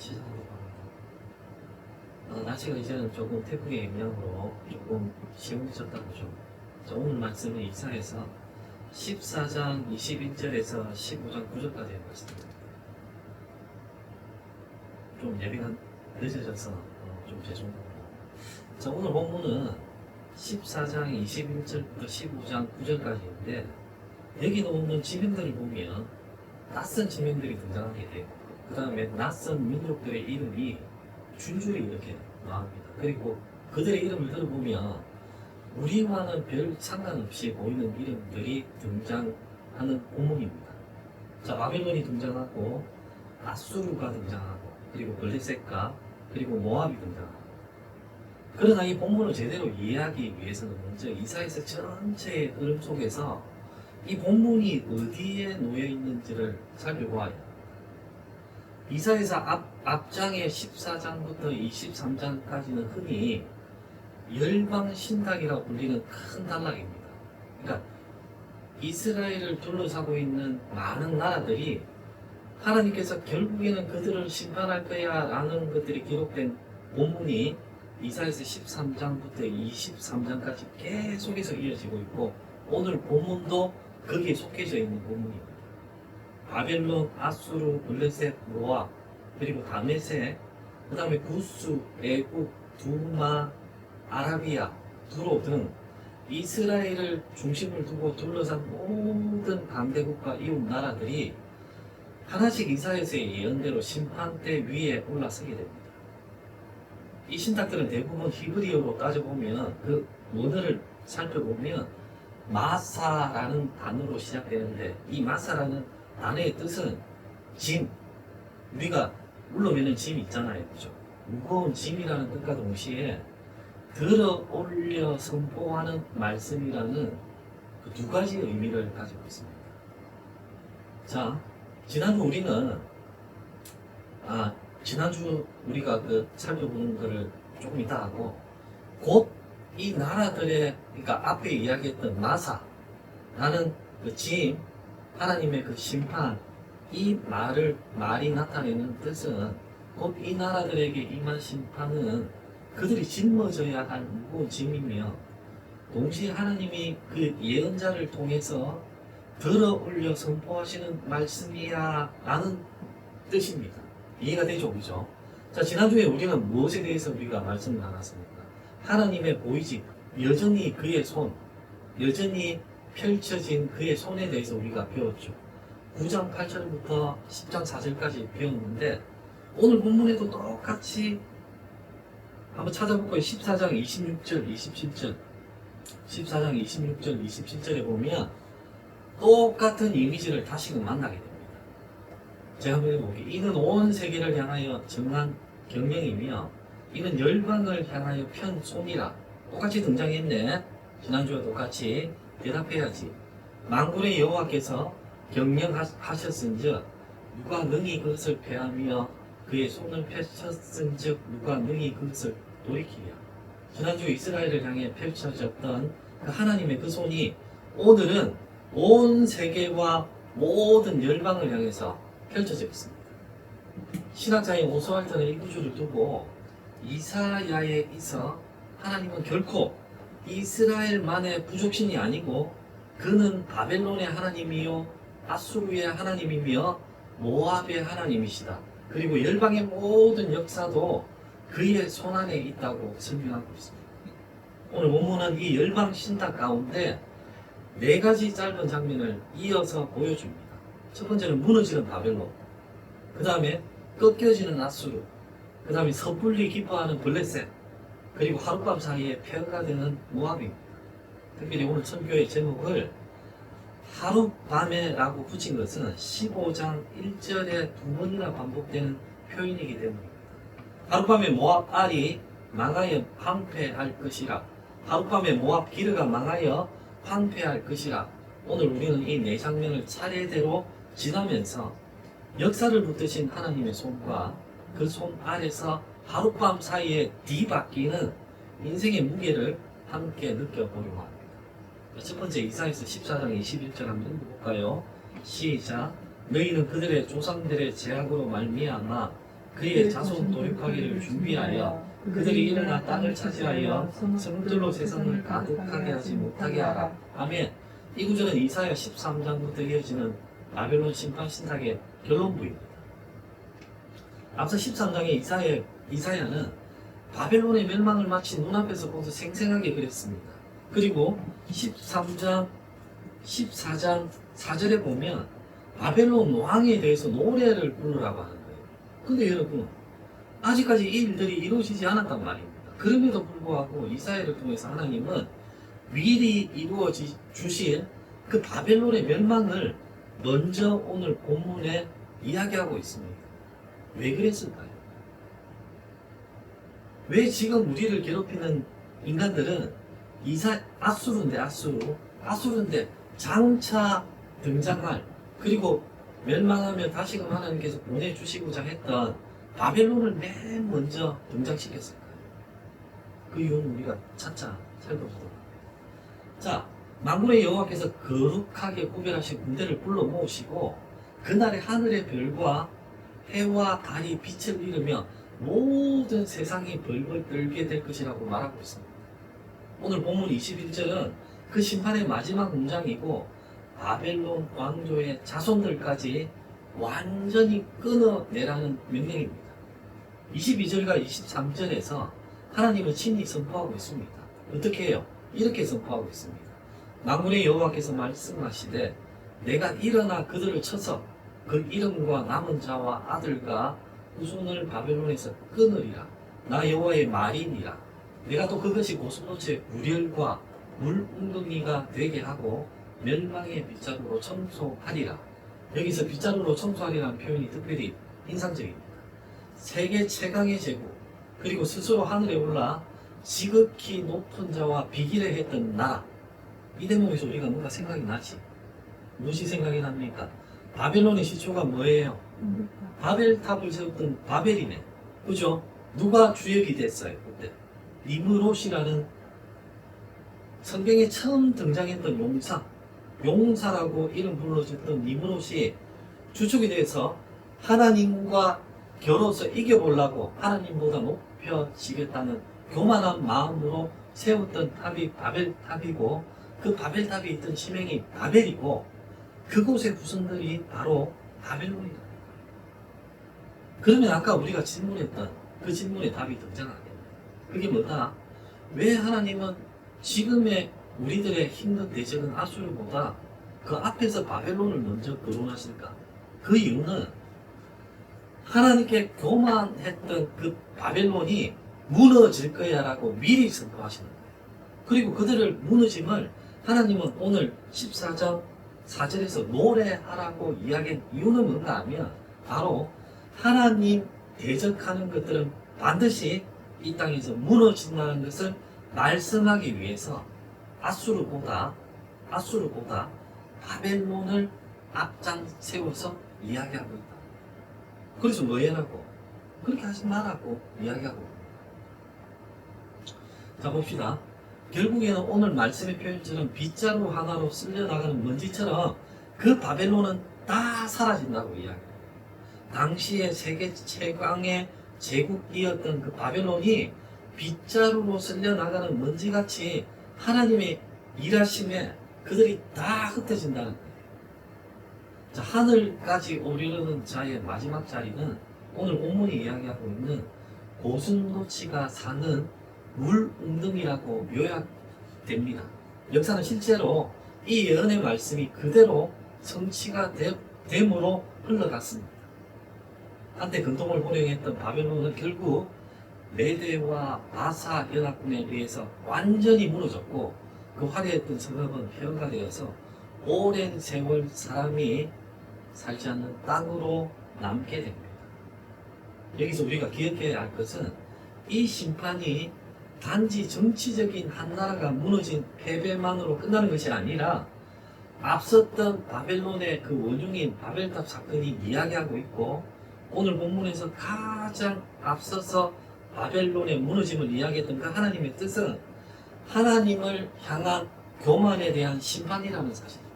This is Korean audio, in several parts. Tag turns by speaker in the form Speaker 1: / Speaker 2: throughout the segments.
Speaker 1: 시작하도록 합니다. 날씨가 이제는 조금 태풍의 영향으로 조금 시원해졌다고 좀. 자, 오늘 말씀은 이사에서 14장 21절에서 15장 9절까지의 말씀입니다. 좀 예비가 늦어져서 좀 죄송합니다. 자, 오늘 본문은 14장 21절부터 15장 9절까지인데 여기 나오는 지명들을 보면 낯선 지명들이 등장하게 되고 그 다음에 낯선 민족들의 이름이 줄줄이 이렇게 나옵니다. 그리고 그들의 이름을 들어보면 우리와는 별 상관없이 보이는 이름들이 등장하는 본문입니다. 자, 바벨론이 등장하고 아수르가 등장하고 그리고 블레셋과 그리고 모압이 등장하고. 그러나 이 본문을 제대로 이해하기 위해서는 먼저 이사야서 전체의 흐름 속에서 이 본문이 어디에 놓여 있는지를 살펴보아야 합니다. 이사야서 앞장의 14장부터 23장까지는 흔히 열방 신당이라고 불리는 큰 단락입니다. 그러니까 이스라엘을 둘러싸고 있는 많은 나라들이 하나님께서 결국에는 그들을 심판할 거야 라는 것들이 기록된 본문이 이사야서 13장부터 23장까지 계속해서 이어지고 있고 오늘 본문도 거기에 속해져 있는 본문입니다. 바벨론, 아수르, 블레셋, 모압, 그리고 다메섹, 그 다음에 구스, 애국, 두마, 아라비아, 두로 등 이스라엘을 중심을 두고 둘러싼 모든 강대국과 이웃 나라들이 하나씩 이사야서의 예언대로 심판대 위에 올라서게 됩니다. 이 신탁들은 대부분 히브리어로 따져보면 그 원어를 살펴보면 마사라는 단어로 시작되는데 이 마사라는 단어의 뜻은 짐, 우리가 물로매는 짐 있잖아요, 그죠? 무거운 짐이라는 뜻과 동시에 들어 올려 선포하는 말씀이라는 그 두 가지 의미를 가지고 있습니다. 자, 지난주 우리가 그 살펴보는 거를 조금 이따 하고 곧 이 나라들의 그러니까 앞에 이야기했던 마사라는 그 짐, 하나님의 그 심판, 이 말이 나타내는 뜻은 곧 이 나라들에게 임한 심판은 그들이 짊어져야 할 무거운 짐이며 동시에 하나님이 그 예언자를 통해서 들어 올려 선포하시는 말씀이야 라는 뜻입니다. 이해가 되죠? 그죠? 자, 지난주에 우리는 무엇에 대해서 우리가 말씀을 나눴습니까? 하나님의 보이지, 여전히 그의 손, 여전히 펼쳐진 그의 손에 대해서 우리가 배웠죠. 9장 8절부터 10장 4절까지 배웠는데 오늘 본문에도 똑같이 한번 찾아볼까요? 14장 26절, 27절 14장 26절, 27절에 보면 똑같은 이미지를 다시금 만나게 됩니다. 제가 한번 해볼게요. 이는 온 세계를 향하여 정한 경명이며 이는 열방을 향하여 편 손이라. 똑같이 등장했네. 지난주와 똑같이 대답해야지. 만군의 여호와께서 경명하셨은즉 누가 능히 그것을 패하며 그의 손을 펼쳤은즉 누가 능히 그것을 돌이키랴. 지난주 이스라엘을 향해 펼쳐졌던 그 하나님의 그 손이 오늘은 온 세계와 모든 열방을 향해서 펼쳐져 있습니다. 신학자인 오스왈트는 이 구조를 두고 이사야에 있어 하나님은 결코 이스라엘만의 부족신이 아니고 그는 바벨론의 하나님이요 아수르의 하나님이며 모압의 하나님이시다. 그리고 열방의 모든 역사도 그의 손안에 있다고 설명하고 있습니다. 오늘 본문은 이 열방 신탁 가운데 네 가지 짧은 장면을 이어서 보여줍니다. 첫 번째는 무너지는 바벨론, 그 다음에 꺾여지는 아수르, 그 다음에 섣불리 기뻐하는 블레셋, 그리고 하룻밤 사이에 폐허가 되는 모압입니다. 특별히 오늘 설교의 제목을 하룻밤에라고 붙인 것은 15장 1절에 두 번이나 반복되는 표현이기 때문입니다. 하룻밤에 모압 알이 망하여 황폐할 것이라. 하룻밤에 모압 기르가 망하여 황폐할 것이라. 오늘 우리는 이 네 장면을 차례대로 지나면서 역사를 붙드신 하나님의 손과 그 손 아래서 하룻밤 사이에 뒤바뀌는 인생의 무게를 함께 느껴보려고 합니다. 첫 번째 이사야서 14장 21절 한번 읽어볼까요? 시작. 너희는 그들의 조상들의 죄악으로 말미암아 그의 자손 도륙하기를 준비하여 그들이 일어나 땅을 차지하여 성들로 세상을 가득하게 하지 못하게 하라. 아멘. 이 구절은 이사야 13장부터 이어지는 바벨론 심판 신학의 결론부입니다. 앞서 13장의 이사야는 바벨론의 멸망을 마치 눈앞에서 보면서 생생하게 그렸습니다. 그리고 13장, 14장 4절에 보면 바벨론 왕에 대해서 노래를 부르라고 하는 거예요. 근데 여러분, 아직까지 이 일들이 이루어지지 않았단 말입니다. 그럼에도 불구하고 이사야를 통해서 하나님은 미리 주실 그 바벨론의 멸망을 먼저 오늘 본문에 이야기하고 있습니다. 왜 그랬을까요? 왜 지금 우리를 괴롭히는 인간들은 아수르인데 장차 등장할, 그리고 멸망하면 다시금 하나님께서 보내주시고자 했던 바벨론을 맨 먼저 등장시켰을까요? 그 이유는 우리가 차차 살펴보도록 합니다. 자, 만군의 여호와께서 거룩하게 구별하신 군대를 불러 모으시고 그날의 하늘의 별과 해와 달이 빛을 잃으며 모든 세상이 벌벌 떨게 될 것이라고 말하고 있습니다. 오늘 본문 21절은 그 심판의 마지막 문장이고 바벨론 왕조의 자손들까지 완전히 끊어내라는 명령입니다. 22절과 23절에서 하나님은 친히 선포하고 있습니다. 어떻게 해요? 이렇게 선포하고 있습니다. 만군의 여호와께서 말씀하시되 내가 일어나 그들을 쳐서 그 이름과 남은 자와 아들과 후손을 바벨론에서 끊으리라. 나 여호와의 말이니라. 내가 또 그것이 고슴도치의 우렬과 물웅덩이가 되게 하고 멸망의 빗자루로 청소하리라. 여기서 빗자루로 청소하리라는 표현이 특별히 인상적입니다. 세계 최강의 제국, 그리고 스스로 하늘에 올라 지극히 높은 자와 비기를 했던 나라. 이 대목에서 우리가 뭔가 생각이 나지? 무엇이 생각이 납니까? 바벨론의 시초가 뭐예요? 바벨탑을 세웠던 바벨이네. 그죠? 누가 주역이 됐어요? 그때 니므롯이라는 성경에 처음 등장했던 용사라고 이름 불러줬던 니므롯이 주축이 돼서 하나님과 겨뤄서 이겨보려고 하나님보다 높여지겠다는 교만한 마음으로 세웠던 탑이 바벨탑이고, 그 바벨탑이 있던 지명이 바벨이고, 그곳의 후손들이 바로 바벨론이다. 그러면 아까 우리가 질문했던 그 질문의 답이 등장하겠네. 그게 뭐다? 왜 하나님은 지금의 우리들의 힘든 대적은 아수르보다 그 앞에서 바벨론을 먼저 거론하실까? 그 이유는 하나님께 교만했던 그 바벨론이 무너질 거야 라고 미리 선포하시는 거예요. 그리고 그들을 무너짐을 하나님은 오늘 14장 4절에서 노래하라고 이야기한 이유는 뭔가 하면 바로 하나님 대적하는 것들은 반드시 이 땅에서 무너진다는 것을 말씀하기 위해서 아수르보다 바벨론을 앞장 세워서 이야기하고 있다. 그래서 뭐 해라고? 그렇게 하지 말라고 이야기하고 있다. 자, 봅시다. 결국에는 오늘 말씀의 표현처럼 빗자루 하나로 쓸려나가는 먼지처럼 그 바벨론은 다 사라진다고 이야기해요. 당시에 세계 최강의 제국이었던 그 바벨론이 빗자루로 쓸려나가는 먼지같이 하나님의 일하심에 그들이 다 흩어진다는 거예요. 자, 하늘까지 오르는 자의 마지막 자리는 오늘 본문이 이야기하고 있는 고슴도치가 사는 물웅덩이라고 묘약됩니다. 역사는 실제로 이 예언의 말씀이 그대로 성취가 됨으로 흘러갔습니다. 한때 근동을 호령했던 바벨론은 결국 메대와 바사 연합군에 의해서 완전히 무너졌고, 그 화려했던 성읍은 폐허가 되어서 오랜 세월 사람이 살지 않는 땅으로 남게 됩니다. 여기서 우리가 기억해야 할 것은 이 심판이 단지 정치적인 한 나라가 무너진 패배만으로 끝나는 것이 아니라 앞섰던 바벨론의 그 원흉인 바벨탑 사건이 이야기하고 있고, 오늘 본문에서 가장 앞서서 바벨론의 무너짐을 이야기했던 그 하나님의 뜻은 하나님을 향한 교만에 대한 심판이라는 사실입니다.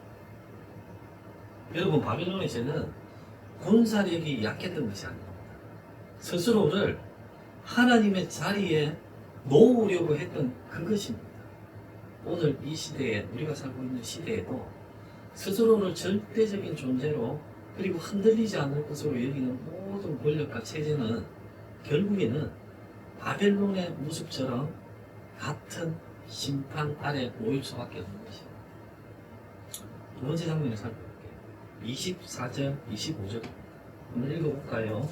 Speaker 1: 여러분, 바벨론의 죄는 군사력이 약했던 것이 아닙니다. 스스로를 하나님의 자리에 놓으려고 했던 그것입니다. 오늘 이 시대에, 우리가 살고 있는 시대에도 스스로를 절대적인 존재로 그리고 흔들리지 않을 것으로 여기는 모든 권력과 체제는 결국에는 바벨론의 모습처럼 같은 심판 아래 놓일 수밖에 없는 것입니다. 두 번째 장면을 살펴볼게요. 24절, 25절 한번 읽어볼까요?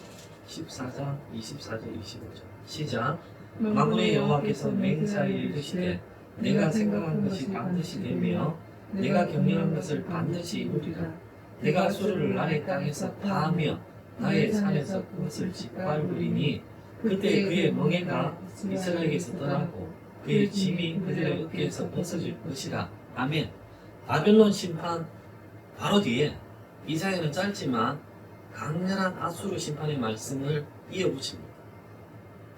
Speaker 1: 14장, 24절, 25절 시작. 만군의 여호와께서 맹세하여 이르시되 내가 생각한 것이 반드시 되며 내가 경영한 것을 반드시 이루리라. 내가 아수르를 나의 땅에서 파하며 나의 산에서 그것을 짓밟으리니 그때 그의 멍에가 이스라엘에게서 떠나고 그의 짐이 그들의 어깨에서 벗어질 것이라. 아멘. 바벨론 심판 바로 뒤에 이사야는 짧지만 강렬한 아수르 심판의 말씀을 이어붙입니다.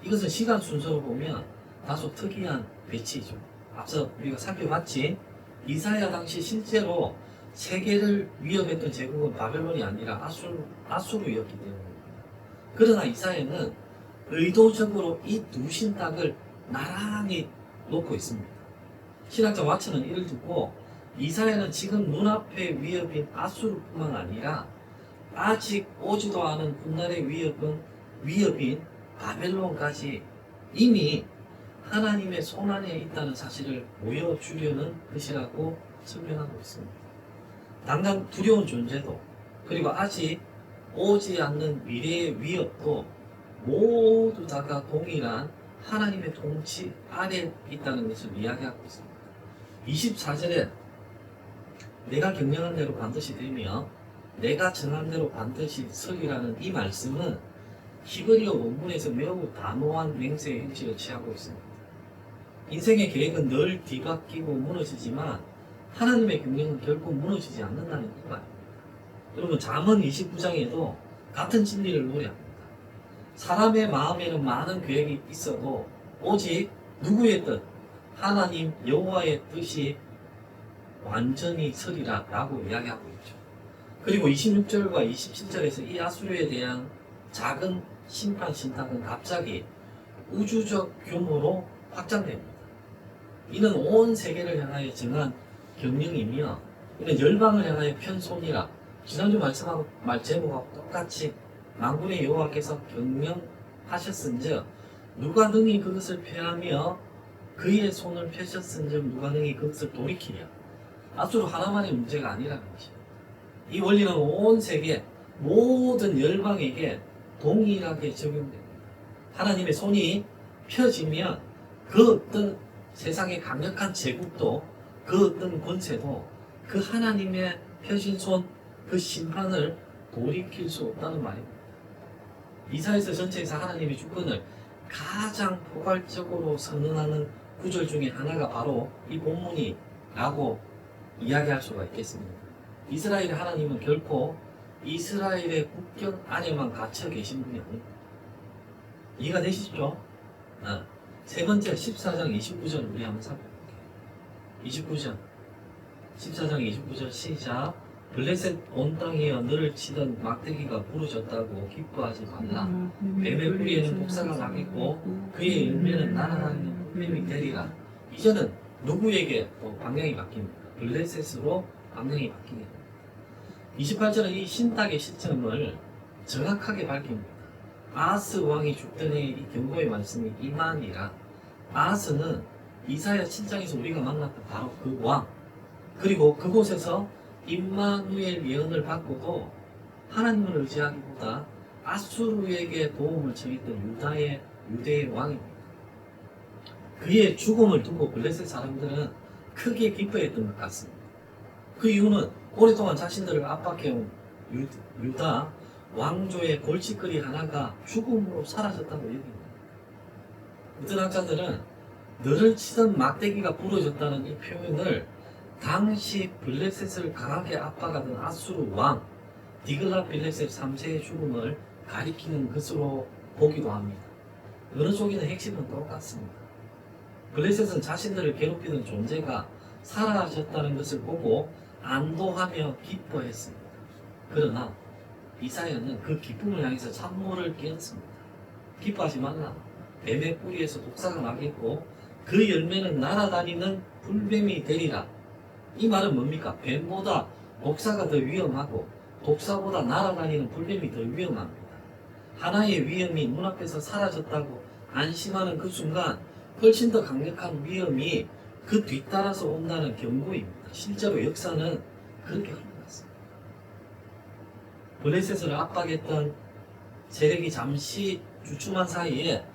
Speaker 1: 이것은 시간 순서로 보면 다소 특이한 배치이죠. 앞서 우리가 살펴봤지, 이사야 당시 실제로 세계를 위협했던 제국은 바벨론이 아니라 아수르였기 때문입니다. 그러나 이사야는 의도적으로 이 두 신탁을 나란히 놓고 있습니다. 신학자 와츠는 이를 듣고 이사야는 지금 눈앞의 위협인 아수르뿐만 아니라 아직 오지도 않은 훗날의 위협인 바벨론까지 이미 하나님의 손안에 있다는 사실을 보여주려는 것이라고 설명하고 있습니다. 당장 두려운 존재도 그리고 아직 오지 않는 미래의 위협도 모두 다가 동일한 하나님의 통치 아래 있다는 것을 이야기하고 있습니다. 24절에 내가 경영한 대로 반드시 되며 내가 정한 대로 반드시 서리라는 이 말씀은 히브리어 원문에서 매우 단호한 맹세의 형식을 취하고 있습니다. 인생의 계획은 늘 뒤바뀌고 무너지지만 하나님의 경영은 결코 무너지지 않는다는 이 말입니다. 여러분, 잠언 29장에도 같은 진리를 노래합니다. 사람의 마음에는 많은 계획이 있어도 오직 누구의 뜻, 하나님 여호와의 뜻이 완전히 서리라 라고 이야기하고 있죠. 그리고 26절과 27절에서 이 아수르에 대한 작은 심판 신탁은 갑자기 우주적 규모로 확장됩니다. 이는 온 세계를 향하여 정한 경영이며 이는 열방을 향하여 편손이라. 지난주 말씀하고 말 제목하고 똑같이 만군의 여호와께서 경영하셨은즉 누가 능히 그것을 폐하며 그의 손을 펴셨은즉 누가 능히 그것을 돌이키랴. 아수르 하나만의 문제가 아니라는 것입니다. 이 원리는 온 세계 모든 열방에게 동일하게 적용됩니다. 하나님의 손이 펴지면 그 어떤 세상의 강력한 제국도 그 어떤 권세도 그 하나님의 펴진 손, 그 심판을 돌이킬 수 없다는 말입니다. 이사야서 전체에서 하나님의 주권을 가장 포괄적으로 선언하는 구절 중에 하나가 바로 이 본문이라고 이야기할 수가 있겠습니다. 이스라엘의 하나님은 결코 이스라엘의 국경 안에만 갇혀 계신 분이 아닙니다. 이해가 되시죠? 세 번째 14장 29절 우리 한번 살펴볼게요. 29절 14장 29절 시작. 블레셋 온 땅이여 너를 치던 막대기가 부러졌다고 기뻐하지 말라. 뱀의 뿌리에는 복사가 나겠고 그의 열매는 날아다니는 뱀이 되리라. 이제는 누구에게 또 방향이 바뀝니까? 블레셋으로 방향이 바뀌게 됩니다. 28절은 이 신탁의 시점을 정확하게 밝힙니다. 아하스 왕이 죽던 해에 이 경고의 말씀이 임하니라. 아하스는 이사야 7장에서 우리가 만났던 바로 그 왕, 그리고 그곳에서 임마누엘 예언을 받고도 하나님을 의지하기보다 아수르에게 도움을 청했던 유대의 왕입니다. 그의 죽음을 두고 블레셋 사람들은 크게 기뻐했던 것 같습니다. 그 이유는 오랫동안 자신들을 압박해온 유다 왕조의 골칫거리 하나가 죽음으로 사라졌다고 여깁니다. 어떤 학자들은 너를 치던 막대기가 부러졌다는 이 표현을 당시 블레셋을 강하게 압박하던 아수르 왕 디글라 빌레셋 3세의 죽음을 가리키는 것으로 보기도 합니다. 어느 쪽이든 핵심은 똑같습니다. 블레셋은 자신들을 괴롭히던 존재가 사라졌다는 것을 보고 안도하며 기뻐했습니다. 그러나 이사야는 그 기쁨을 향해서 찬물을 끼얹습니다. 기뻐하지 말라. 뱀의 뿌리에서 독사가 나겠고 그 열매는 날아다니는 불뱀이 되리라. 이 말은 뭡니까? 뱀보다 독사가 더 위험하고 독사보다 날아다니는 불뱀이 더 위험합니다. 하나의 위험이 눈앞에서 사라졌다고 안심하는 그 순간 훨씬 더 강력한 위험이 그 뒤따라서 온다는 경고입니다. 실제로 역사는 그렇게 흘러갔습니다. 블레셋을 압박했던 세력이 잠시 주춤한 사이에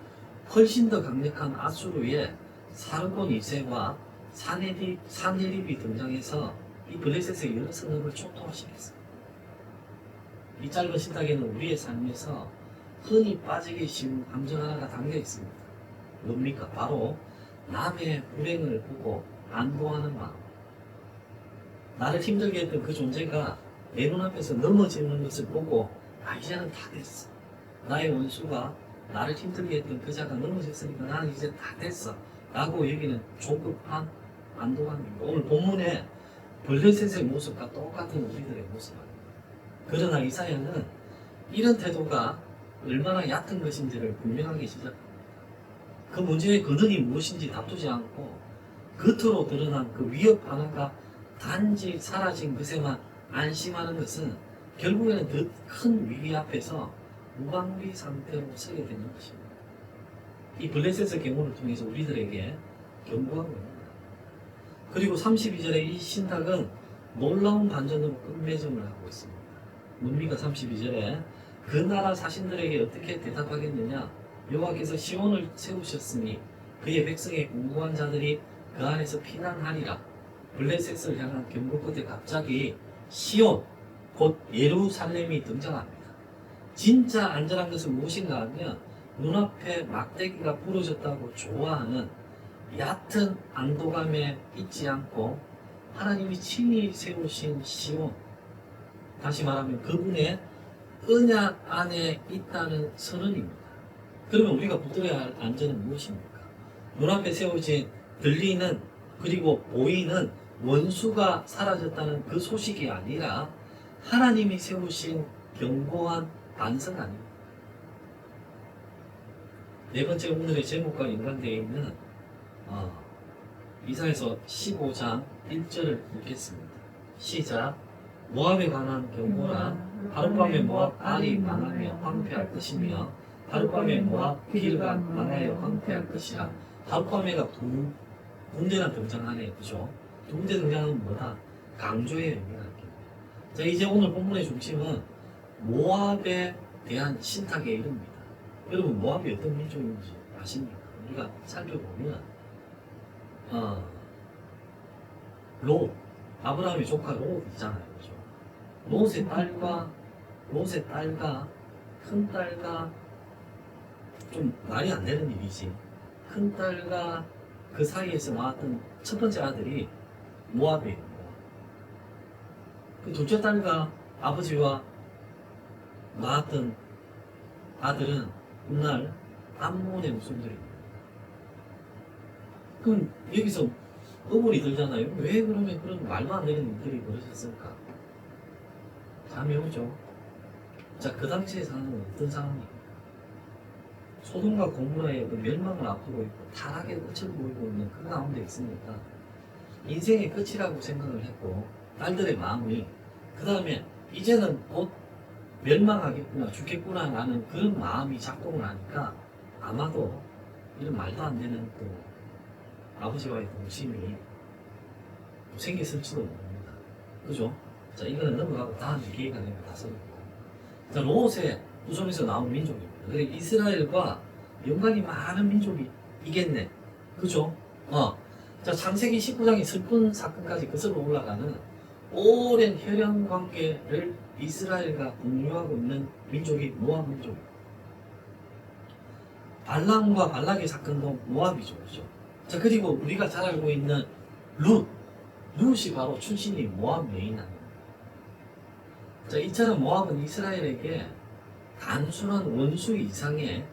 Speaker 1: 훨씬 더 강력한 아수르의 사르곤 2세와 사네립이 등장해서 이 블레셋의 여러 성읍을 총통화시켰습니다. 이 짧은 신탁에는 우리의 삶에서 흔히 빠지기 쉬운 감정 하나가 담겨 있습니다. 뭡니까? 바로 남의 불행을 보고 안도하는 마음. 나를 힘들게 했던 그 존재가 내 눈앞에서 넘어지는 것을 보고 이제는 다 됐어. 나의 원수가 나를 힘들게 했던 그 자가 넘어졌으니까 나는 이제 다 됐어 라고 여기는 조급한 안도감입니다. 오늘 본문에 블레셋의 모습과 똑같은 우리들의 모습입니다. 그러나 이사야는 이런 태도가 얼마나 얕은 것인지를 분명하게 시작합니다. 그 문제의 근원이 무엇인지 다투지 않고 겉으로 드러난 그 위협 하나가 단지 사라진 것에만 안심하는 것은 결국에는 더 큰 위기 앞에서 무방비 상태로 서게 되는 것입니다. 이 블레셋의 경우를 통해서 우리들에게 경고하고 있습니다. 그리고 32절의 이 신탁은 놀라운 반전으로 끝맺음을 하고 있습니다. 뭡니까? 32절에 그 나라 사신들에게 어떻게 대답하겠느냐? 여호와께서 시온을 세우셨으니 그의 백성의 공고한 자들이 그 안에서 피난하리라. 블레셋을 향한 경고 끝에 갑자기 시온, 곧 예루살렘이 등장합니다. 진짜 안전한 것은 무엇인가 하면 눈앞에 막대기가 부러졌다고 좋아하는 얕은 안도감에 있지 않고 하나님이 친히 세우신 시온, 다시 말하면 그분의 언약 안에 있다는 선언입니다. 그러면 우리가 붙들어야 할 안전은 무엇입니까? 눈앞에 세워진 들리는 그리고 보이는 원수가 사라졌다는 그 소식이 아니라 하나님이 세우신 견고한 반석 아닙니까? 네 번째 오늘의 제목과 연관되어 있는 이사야서 15장 1절을 읽겠습니다. 시작. 모압에 관한 경고라. 하룻밤에 모압 알이 망하며 황폐할 것이며 하룻밤에 모압 길가 망하여 황폐할 것이라. 하룻밤에가 두 군데나 등장하네요. 그죠? 두 군데 등장하는 뭐다? 강조의 의미가 있습니다. 자, 이제 오늘 본문의 중심은 모압에 대한 신탁의 이름입니다. 여러분, 모압이 어떤 민족인지 아십니까? 우리가 살펴보면 롯, 아브라함의 조카 롯 있잖아요. 그죠? 롯의 딸과 큰 딸과 좀 말이 안 되는 일이지. 큰 딸과 그 사이에서 나왔던 첫 번째 아들이 모압이에요. 그 둘째 딸과 아버지와 낳았던 아들은 훗날 암몬의 후손들입니다. 그럼 여기서 의문이 들잖아요. 왜 그러면 그런 말도 안 되는 일들이 벌어졌을까? 감이 오죠. 자, 그 당시의 상황은 어떤 상황입니까? 소돔과 고모라의 그 멸망을 앞두고 있고 타락의 끝을 보이고 있는 그 가운데 있으니까 인생의 끝이라고 생각을 했고 딸들의 마음이 그 다음에 이제는 곧 멸망하겠구나 죽겠구나 라는 그런 마음이 작동을 하니까 아마도 이런 말도 안 되는 또 아버지와의 동심이 생겼을지도 모릅니다. 그죠? 자, 이거는 넘어가고 다음에 기회가 되면 다시 자, 롯의 후손에서 나온 민족입니다. 그래, 이스라엘과 연관이 많은 민족이 이겠네. 그죠? 자, 창세기 19장의 슬픈 사건까지 거슬러 올라가는 오랜 혈연 관계를 이스라엘과 공유하고 있는 민족이 모압 민족입니다. 발람과 발락의 사건도 모압이죠. 그죠? 자, 그리고 우리가 잘 알고 있는 룻이 바로 출신이 모압 여인 아닙니까? 자, 이처럼 모압은 이스라엘에게 단순한 원수 이상의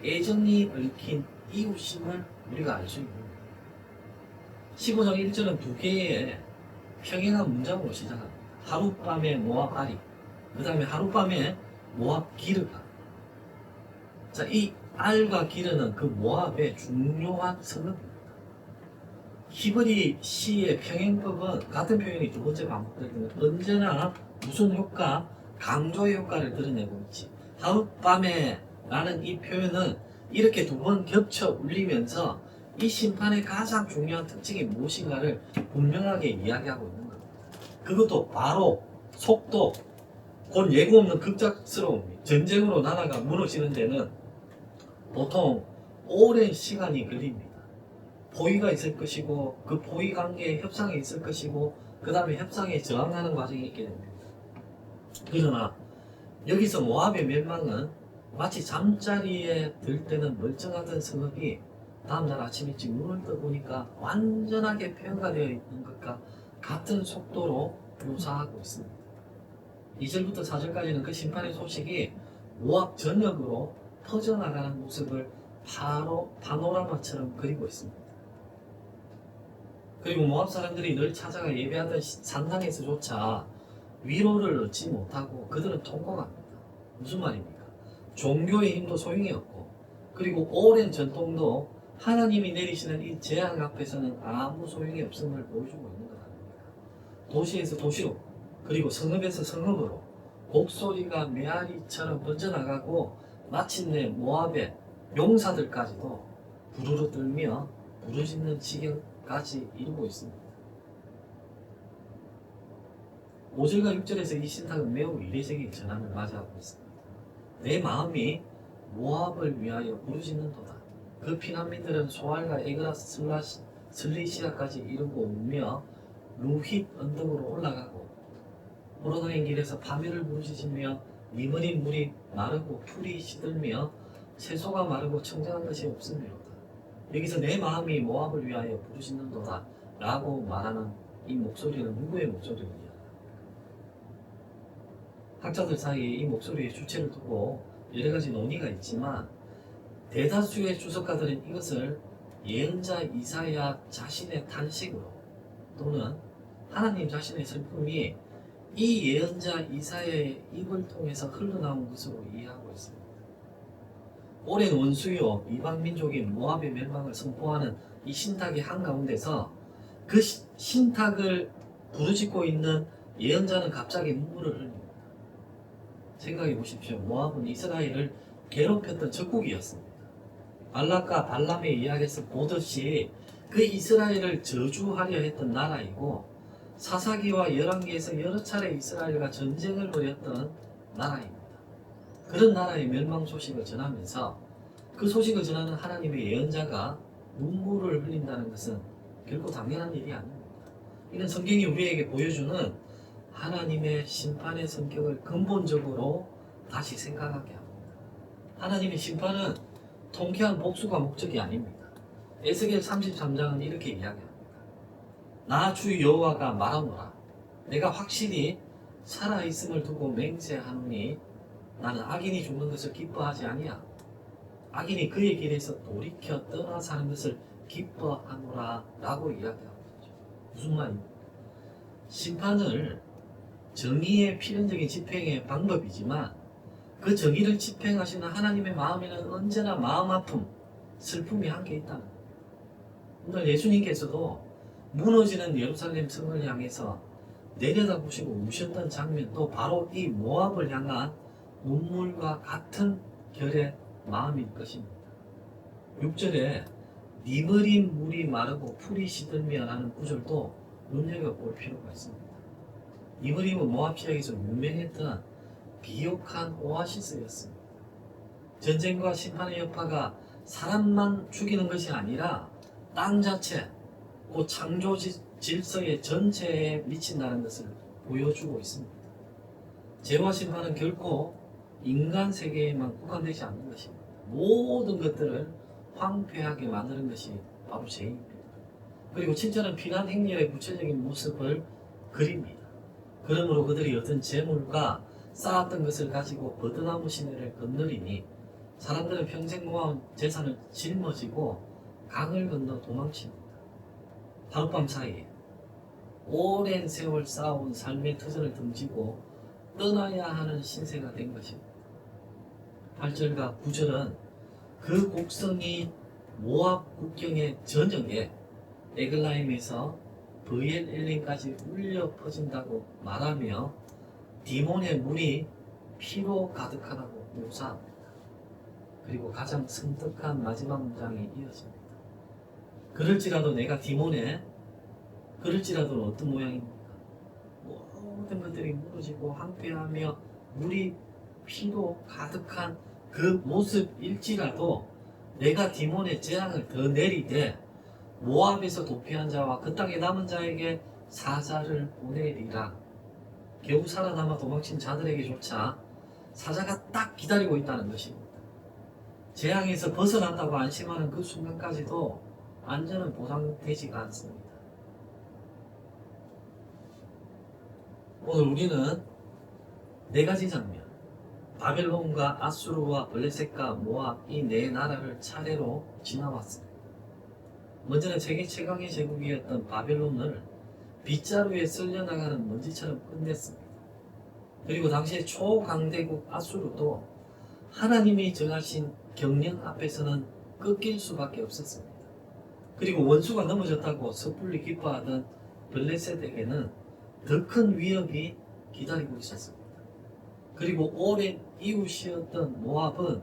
Speaker 1: 애정이 얽힌 이웃임을 우리가 알 수 있는 거예요. 15장 1절은 두 개의 평행한 문장으로 시작합니다. 하룻밤에 모압 아리, 그 다음에 하룻밤에 모압 기르가. 자, 이 알과 기르는 그 모압의 중요한 성읍입니다. 히브리 시의 평행법은 같은 표현이 두 번째 반복되면 언제나 무슨 효과? 강조의 효과를 드러내고 있지. 하룻밤에 라는 이 표현은 이렇게 두 번 겹쳐 울리면서 이 심판의 가장 중요한 특징이 무엇인가를 분명하게 이야기하고 있는 겁니다. 그것도 바로 속도, 곧 예고 없는 급작스러움, 전쟁으로 나라가 무너지는 데는 보통 오랜 시간이 걸립니다. 포위가 있을 것이고 그 포위 관계에 협상이 있을 것이고 그 다음에 협상에 저항하는 과정이 있게 됩니다. 그러나 여기서 모압의 멸망은 마치 잠자리에 들 때는 멀쩡하던 성읍이 다음날 아침 일찍 눈을 떠보니까 완전하게 폐허가 되어 있는 것과 같은 속도로 묘사하고 있습니다. 2절부터 4절까지는 그 심판의 소식이 모압 전역으로 퍼져나가는 모습을 파노라마처럼 그리고 있습니다. 그리고 모압 사람들이 늘 찾아가 예배하던 산당에서조차 위로를 얻지 못하고 그들은 통곡합니다. 무슨 말입니까? 종교의 힘도 소용이 없고 그리고 오랜 전통도 하나님이 내리시는 이 재앙 앞에서는 아무 소용이 없음을 보여주고 있는 것 아닙니까? 도시에서 도시로 그리고 성읍에서 성읍으로 곡소리가 메아리처럼 번져나가고 마침내 모압의 용사들까지도 부르르 떨며 부르짖는 지경까지 이루고 있습니다. 5절과 6절에서 이 신탁은 매우 이례적인 전환을 맞이하고 있습니다. 내 마음이 모압을 위하여 부르짖는도다. 그 피난민들은 소알과 에그라스 슬리시아까지 이르고 오며 루힛 언덕으로 올라가고 호로다인 길에서 파멸을 부르짖으며 니머린 물이 마르고 풀이 시들며 채소가 마르고 청정한 것이 없음이로다. 여기서 내 마음이 모압을 위하여 부르짖는도다 라고 말하는 이 목소리는 누구의 목소리를 이야기합니까? 학자들 사이에 이 목소리의 주체를 두고 여러가지 논의가 있지만 대다수의 주석가들은 이것을 예언자 이사야 자신의 탄식으로 또는 하나님 자신의 슬픔이 이 예언자 이사야의 입을 통해서 흘러나온 것으로 이해하고 있습니다. 오랜 원수요 이방민족인 모압의 멸망을 선포하는 이 신탁의 한가운데서 그 신탁을 부르짖고 있는 예언자는 갑자기 눈물을 흘립니다. 생각해 보십시오. 모압은 이스라엘을 괴롭혔던 적국이었습니다. 발락과 발람의 이야기에서 보듯이 그 이스라엘을 저주하려 했던 나라이고 사사기와 열왕기에서 여러 차례 이스라엘과 전쟁을 벌였던 나라입니다. 그런 나라의 멸망 소식을 전하면서 그 소식을 전하는 하나님의 예언자가 눈물을 흘린다는 것은 결코 당연한 일이 아닙니다. 이는 성경이 우리에게 보여주는 하나님의 심판의 성격을 근본적으로 다시 생각하게 합니다. 하나님의 심판은 통쾌한 복수가 목적이 아닙니다. 에스겔 33장은 이렇게 이야기합니다. 나 주 여호와가 말하노라. 내가 확실히 살아있음을 두고 맹세하노니 나는 악인이 죽는 것을 기뻐하지 아니하고 악인이 그의 길에서 돌이켜 떠나 사는 것을 기뻐하노라 라고 이야기하고 있죠. 무슨 말입니까? 심판을 정의의 필연적인 집행의 방법이지만 그 정의를 집행하시는 하나님의 마음에는 언제나 마음 아픔, 슬픔이 함께 있다는 겁니다. 오늘 예수님께서도 무너지는 예루살렘 성을 향해서 내려다보시고 우셨던 장면도 바로 이 모압을 향한 눈물과 같은 결의 마음일 것입니다. 6절에 니므린 물이 마르고 풀이 시들며 라는 구절도 눈여겨볼 필요가 있습니다. 니므림은 모압 지역에서 유명했던 비옥한 오아시스였습니다. 전쟁과 심판의 여파가 사람만 죽이는 것이 아니라 땅 자체, 곧 창조 질서의 전체에 미친다는 것을 보여주고 있습니다. 죄와 심판은 결코 인간 세계에만 국한되지 않는 것입니다. 모든 것들을 황폐하게 만드는 것이 바로 죄입니다. 그리고 7절은 피난 행렬의 구체적인 모습을 그립니다. 그러므로 그들이 어떤 재물과 쌓았던 것을 가지고 버드나무 시내를 건너리니 사람들은 평생 모아온 재산을 짊어지고 강을 건너 도망칩니다. 하룻밤 사이에 오랜 세월 쌓아온 삶의 터전을 등지고 떠나야 하는 신세가 된 것입니다. 8절과 9절은 그 곡성이 모압 국경의 전역에 에글라임에서 브엘엘림까지 울려 퍼진다고 말하며 디몬의 물이 피로 가득하다고 묘사합니다. 그리고 가장 섬뜩한 마지막 문장이 이어집니다. 그럴지라도 내가 디몬에 그럴지라도 어떤 모양입니까? 모든 것들이 무너지고 황폐하며 물이 피로 가득한 그 모습일지라도 내가 디몬의 재앙을 더 내리되 모압에서 도피한 자와 그 땅에 남은 자에게 사자를 보내리라. 겨우 살아남아 도망친 자들에게조차 사자가 딱 기다리고 있다는 것입니다. 재앙에서 벗어난다고 안심하는 그 순간까지도 안전은 보장되지가 않습니다. 오늘 우리는 네 가지 장면, 바벨론과 아수르와 블레셋과 모압 이 네 나라를 차례로 지나왔습니다. 먼저는 세계 최강의 제국이었던 바벨론을 빗자루에 쓸려나가는 먼지처럼 끝냈습니다. 그리고 당시의 초강대국 아수르도 하나님이 정하신 경영 앞에서는 꺾일 수밖에 없었습니다. 그리고 원수가 넘어졌다고 섣불리 기뻐하던 블레셋에게는 더 큰 위협이 기다리고 있었습니다. 그리고 오랜 이웃이었던 모압은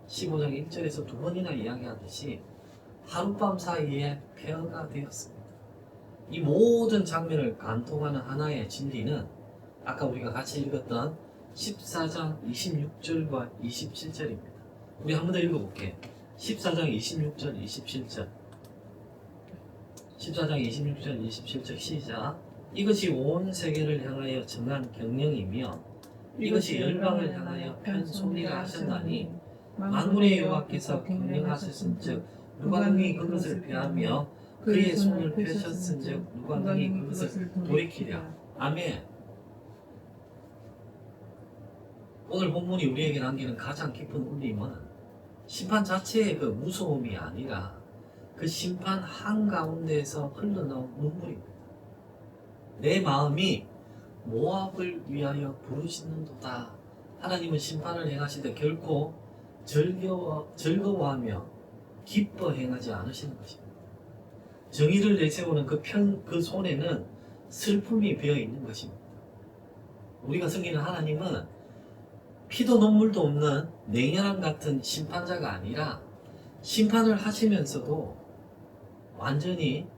Speaker 1: 15장 1절에서 두 번이나 이야기하듯이 하룻밤 사이에 폐허가 되었습니다. 이 모든 장면을 관통하는 하나의 진리는 아까 우리가 같이 읽었던 14장 26절과 27절입니다. 우리 한 번 더 읽어볼게요. 14장 26절 27절 14장 26절 27절 시작. 이것이 온 세계를 향하여 정한 경영이며 이것이 열방을 향하여 편송리라 하셨나니 만군의 여호와께서 경영하셨은즉 누가 능히 그것을 피하며 그의 손을 펴셨은즉 누가 능히 그것을 돌이키랴. 아멘. 오늘 본문이 우리에게 남기는 가장 깊은 울림은 심판 자체의 그 무서움이 아니라 그 심판 한가운데에서 흘러나온 눈물입니다. 내 마음이 모압을 위하여 부르짖는도다. 하나님은 심판을 행하시되 결코 즐거워하며 기뻐 행하지 않으시는 것입니다. 정의를 내세우는 그 손에는 슬픔이 배어 있는 것입니다. 우리가 섬기는 하나님은 피도 눈물도 없는 냉혈함 같은 심판자가 아니라 심판을 하시면서도 완전히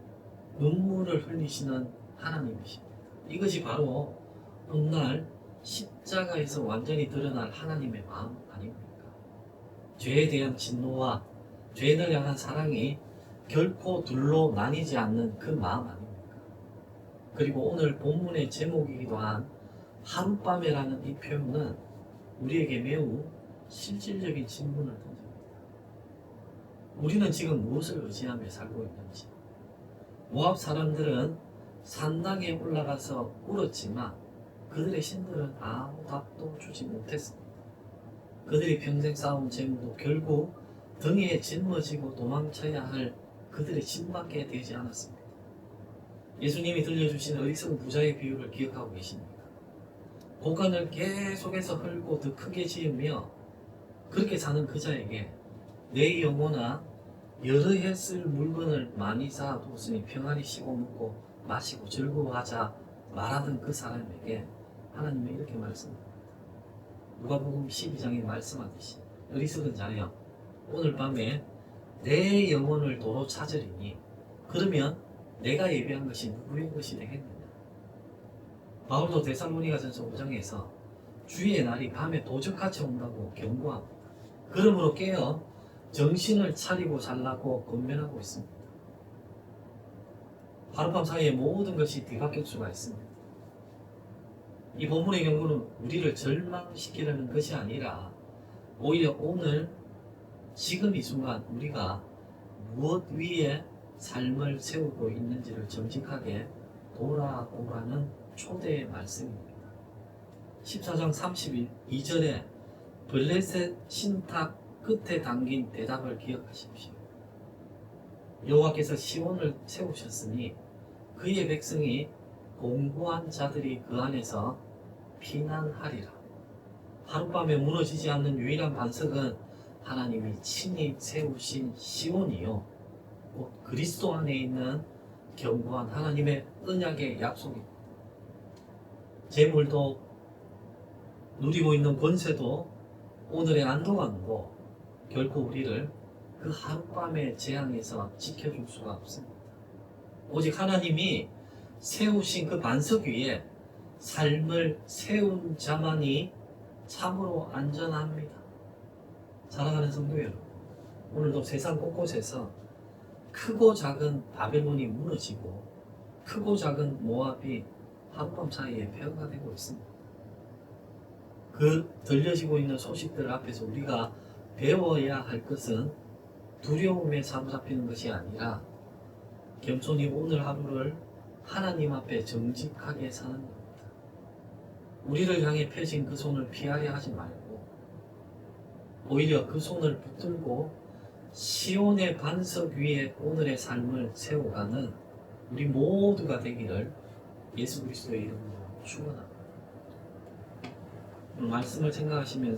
Speaker 1: 눈물을 흘리시는 하나님이십니다. 이것이 바로 훗날 십자가에서 완전히 드러날 하나님의 마음 아닙니까? 죄에 대한 진노와 죄인을 향한 사랑이 결코 둘로 나뉘지 않는 그 마음 아닙니까? 그리고 오늘 본문의 제목이기도 한 하룻밤에라는 이 표현은 우리에게 매우 실질적인 질문을 던집니다. 우리는 지금 무엇을 의지하며 살고 있는지. 모압 사람들은 산당에 올라가서 울었지만 그들의 신들은 아무 답도 주지 못했습니다. 그들이 평생 쌓은 재물도 결국 등에 짊어지고 도망쳐야 할 그들의 짐밖에 되지 않았습니다. 예수님이 들려주신 어리석은 부자의 비유를 기억하고 계십니까? 곡간을 계속해서 헐고 더 크게 지으며 그렇게 사는 그자에게 내 영혼아 여러 해 쓸 물건을 많이 쌓아두었으니 평안히 쉬고 먹고 마시고 즐거워하자 말하던 그 사람에게 하나님은 이렇게 말씀합니다. 누가복음 12장에 말씀하듯이 어리석은 자여 오늘 밤에 내 영혼을 도로 찾으리니 그러면 내가 예비한 것이 누구의 것이 되겠느냐. 바울도 데살로니가전서 5장에서 주의 날이 밤에 도적같이 온다고 경고합니다. 그러므로 깨어 정신을 차리고 살라고 권면하고 있습니다. 하룻밤 사이에 모든 것이 뒤바뀔 수가 있습니다. 이 본문의 경고는 우리를 절망시키려는 것이 아니라 오히려 오늘 지금 이 순간 우리가 무엇 위에 삶을 세우고 있는지를 정직하게 돌아보라는 초대의 말씀입니다. 14장 32절에 블레셋 신탁 끝에 담긴 대답을 기억하십시오. 여호와께서 시온을 세우셨으니 그의 백성이 공고한 자들이 그 안에서 피난하리라. 하룻밤에 무너지지 않는 유일한 반석은 하나님이 친히 세우신 시온이요 곧 그리스도 안에 있는 견고한 하나님의 언약의 약속입니다. 재물도 누리고 있는 권세도 오늘의 안동왕도 결코 우리를 그 하룻밤의 재앙에서 지켜줄 수가 없습니다. 오직 하나님이 세우신 그 반석 위에 삶을 세운 자만이 참으로 안전합니다. 사랑하는 성도 여러분, 오늘도 세상 곳곳에서 크고 작은 바벨론이 무너지고 크고 작은 모압이 하룻밤 사이에 폐허가 되고 있습니다. 그 들려지고 있는 소식들 앞에서 우리가 배워야 할 것은 두려움에 사로잡히는 것이 아니라 겸손히 오늘 하루를 하나님 앞에 정직하게 사는 겁니다. 우리를 향해 펴진 그 손을 피하려 하지 말고 오히려 그 손을 붙들고 시온의 반석 위에 오늘의 삶을 세워가는 우리 모두가 되기를 예수 그리스도의 이름으로 축원합니다. 오늘 말씀을 생각하시면서